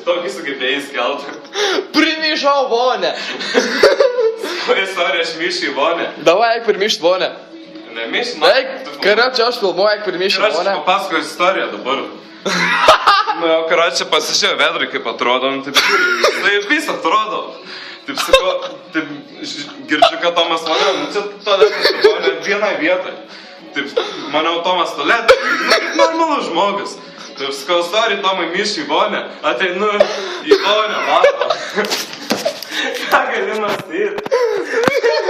tokį sugebėjai skelti. Primyšau vonę. Oi, sorry, aš myšiu į vonę. Davai, eik primyšt vonę. Ne, myšiu, man. Eik, karočią aš filmuoju, eik primyšt Ir aš vonę. papasakoju istoriją dabar. Nu, jau karočią pasižiūrėjau vedrai, kaip atrodo, nu, taip, tai vis atrodo. Taip sakau, taip, girdžiu, kad Tomas mane, nu, čia tualetas vonė vienai vietai. Taip, maniau, Tomas tualetas, nu, kaip normalus žmogus. Taip, sakau, sorry, Tomai, myšiu į vonę, ateinu į vonę, mato. Ką gali mąstyti?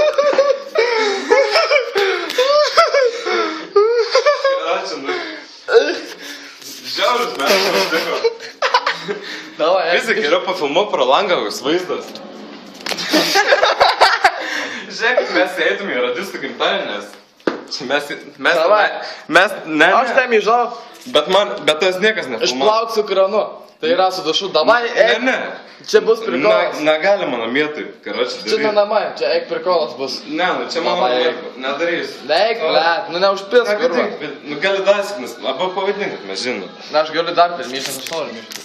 Ačiū, nu. Žiaurus mes pasitiko. Davai, eik. Visi geriau pafilmuok pro langą, koks vaizdas. Žiūrėkit, mes eitum į radistų gimtadienės. Mes, ne. Aš ten myžau. Bet tas niekas nefilmuoja. Išplauk su kranu. Tai yra su dušu. Davai, eik. Ne. Čia bus prikolas. Negali mano mėtai, karočią daryti. Čia ne namai, čia eik prikolas bus. Ne, nu čia mano Davai, laiko. Nedarysiu. Neik, blet, nu neužpils, kurva. Nu gali dasiknis, arba pavadink, kad mes žinom. Na, aš galiu dar pirmyšti, aš noriu myšti.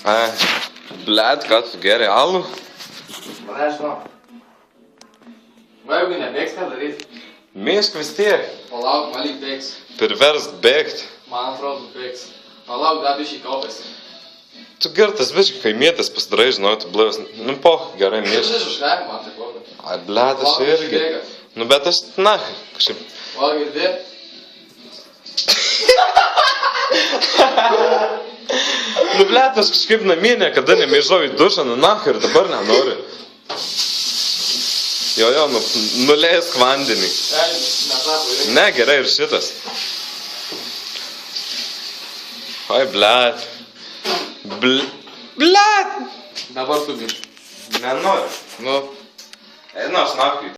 Blet, ką tu gerai, alų? Nežinau. Va, jeigu nebėgs, ką daryti? Mišk vis tiek. Palauk, man lyg bėgs. Priverst bėgt. Man atrodo, bėgs. Palauk, dar biškai kaupėsi. Tu girtas biškai, kai mėtas pasidarai, žinau, tu blėvas. Nu, poh, gerai Aš mišk. užleik, man tai klaupa. Ai, blet, aš irgi. Nu, bet aš, na, kažkaip. O, girdi? Nu, blet, aš kažkaip namie niekada nemėžau į dušą, nu, na, ir dabar nenoriu. Jo, nuleisk vandenį. Ne, gerai ir šitas. Oi, blet. Blet! Dabar tu myšti. Nenoriu. Nu. Eina, aš nakui.